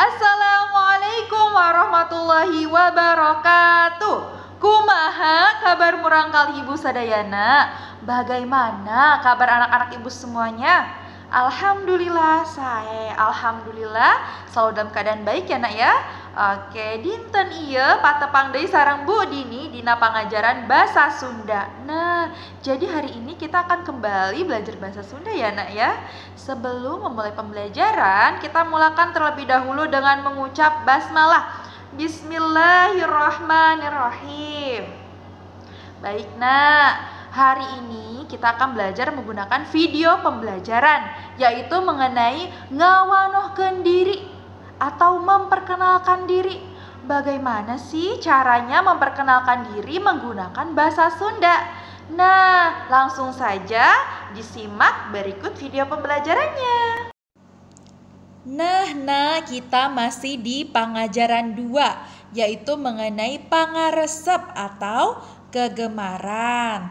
Assalamualaikum warahmatullahi wabarakatuh. Kumaha kabar murangkal ibu sadayana? Bagaimana kabar anak-anak ibu semuanya? Alhamdulillah selalu dalam keadaan baik ya nak ya. Oke, dinten iya patepang deui sareng Bu Dini dina pangajaran bahasa Sunda. Nah, jadi hari ini kita akan kembali belajar bahasa Sunda ya nak ya. Sebelum memulai pembelajaran, kita mulakan terlebih dahulu dengan mengucap basmalah. Bismillahirrahmanirrahim. Baik nak, hari ini kita akan belajar menggunakan video pembelajaran, yaitu mengenai ngawanohkeun diri atau memperkenalkan diri. Bagaimana sih caranya memperkenalkan diri menggunakan bahasa Sunda? Nah, langsung saja disimak berikut video pembelajarannya. Nah, kita masih di pengajaran 2, yaitu mengenai pangaresep atau kegemaran.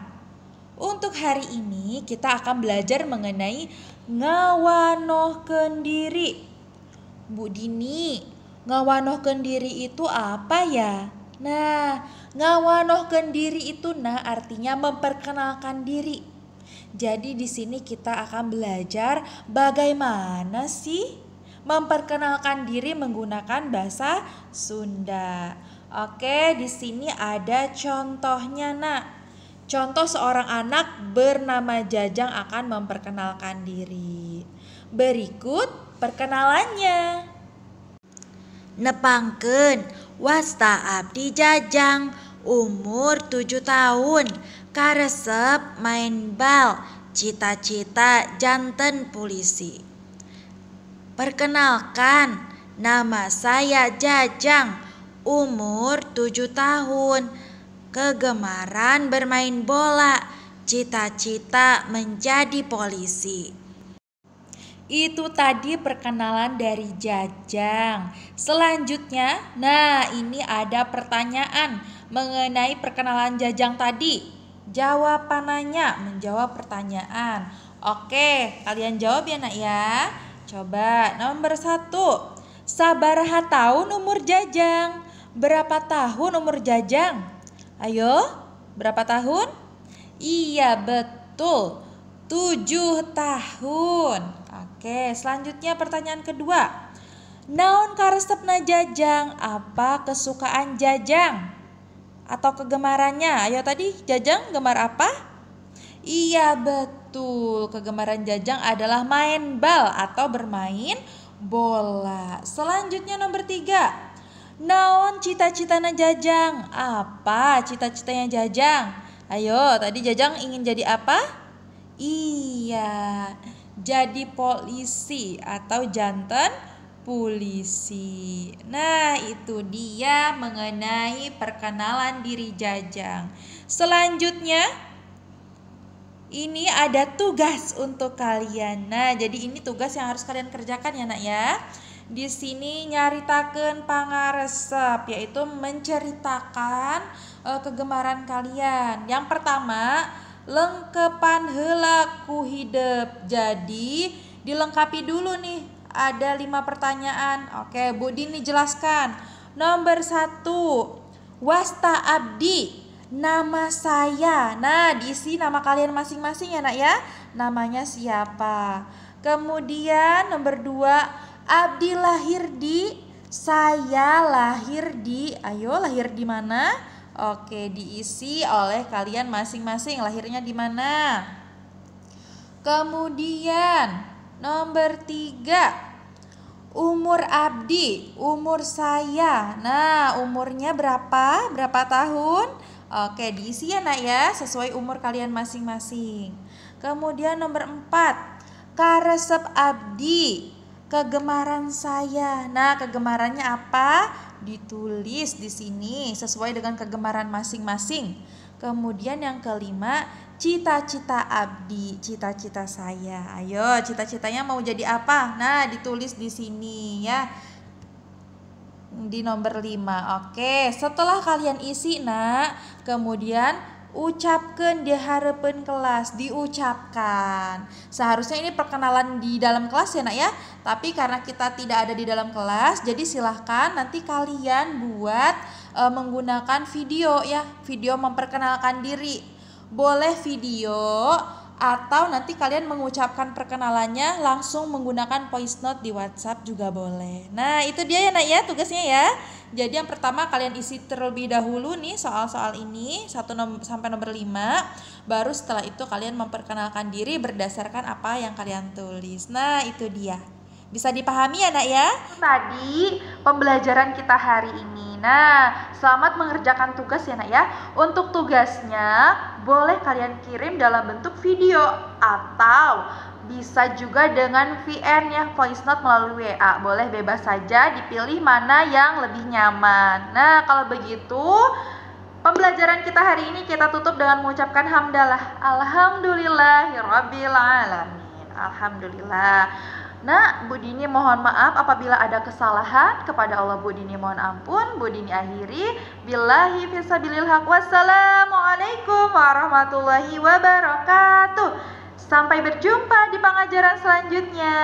Untuk hari ini kita akan belajar mengenai ngawanohkeun diri. Bu Dini, ngawanohkeun diri itu apa ya? Nah, ngawanohkeun diri itu artinya memperkenalkan diri. Jadi di sini kita akan belajar bagaimana sih memperkenalkan diri menggunakan bahasa Sunda. Oke, di sini ada contohnya nak. Contoh seorang anak bernama Jajang akan memperkenalkan diri. Berikut perkenalannya. Nepangkeun, wasta abdi Jajang, umur 7 tahun, karesep main bal, cita-cita janten polisi. Perkenalkan, nama saya Jajang, umur 7 tahun, kegemaran bermain bola, cita-cita menjadi polisi. Itu tadi perkenalan dari Jajang. Selanjutnya, ini ada pertanyaan mengenai perkenalan Jajang tadi. Jawabannya menjawab pertanyaan. Oke, kalian jawab ya nak ya. Coba nomor 1. Sabaraha tahun umur Jajang? Berapa tahun umur Jajang? Ayo, berapa tahun? Iya, betul. 7 tahun. Oke, selanjutnya pertanyaan kedua. Naon karesepna Jajang? Apa kesukaan Jajang? Atau kegemarannya? Ayo tadi Jajang gemar apa? Iya, betul. Kegemaran Jajang adalah main bal atau bermain bola. Selanjutnya nomor 3. Naon cita-citana Jajang? Apa cita-citanya Jajang? Ayo, tadi Jajang ingin jadi apa? Iya, jadi polisi atau janten polisi. Nah, itu dia mengenai perkenalan diri Jajang. Selanjutnya, ini ada tugas untuk kalian. Nah, jadi ini tugas yang harus kalian kerjakan ya nak ya. Di sini nyaritakeun pangaresep, yaitu menceritakan kegemaran kalian. Yang pertama, lengkepan heula ku hidup. Jadi dilengkapi dulu nih, ada 5 pertanyaan. Oke, Bu Dini jelaskan. Nomor 1, wasta abdi, nama saya. Nah, diisi nama kalian masing-masing ya nak ya. Namanya siapa? Kemudian nomor 2, abdi lahir di, saya lahir di. Ayo, lahir di mana? Oke, diisi oleh kalian masing-masing. Lahirnya di mana? Kemudian nomor 3, umur abdi, umur saya. Nah, umurnya berapa? Berapa tahun? Oke, diisi ya nak ya, sesuai umur kalian masing-masing. Kemudian nomor 4, karesep abdi, kegemaran saya. Nah, kegemarannya apa? Ditulis di sini sesuai dengan kegemaran masing-masing. Kemudian yang kelima, cita-cita abdi, cita-cita saya. Ayo, cita-citanya mau jadi apa? Nah, ditulis di sini ya. Di nomor 5. Oke, setelah kalian isi nak, kemudian ucapkan di harapan kelas, diucapkan. Seharusnya ini perkenalan di dalam kelas ya nak ya, tapi karena kita tidak ada di dalam kelas, jadi silahkan nanti kalian buat menggunakan video ya, video memperkenalkan diri. Boleh video atau nanti kalian mengucapkan perkenalannya langsung menggunakan voice note di WhatsApp juga boleh. Nah itu dia ya nak ya tugasnya ya. Jadi yang pertama kalian isi terlebih dahulu nih soal-soal ini 1 sampai nomor 5. Baru setelah itu kalian memperkenalkan diri berdasarkan apa yang kalian tulis. Nah itu dia. Bisa dipahami ya nak ya? Tadi pembelajaran kita hari ini. Nah, selamat mengerjakan tugas ya nak ya. Untuk tugasnya boleh kalian kirim dalam bentuk video atau bisa juga dengan VN ya, voice note melalui WA. Boleh bebas saja dipilih mana yang lebih nyaman. Nah, kalau begitu pembelajaran kita hari ini kita tutup dengan mengucapkan hamdalah. Alhamdulillahirabbil alamin. Alhamdulillah. Nah, Bu Dini mohon maaf apabila ada kesalahan. Kepada Allah Bu Dini mohon ampun. Bu Dini akhiri. Billahi fisabilil haq. Wassalamualaikum warahmatullahi wabarakatuh. Sampai berjumpa di pengajaran selanjutnya.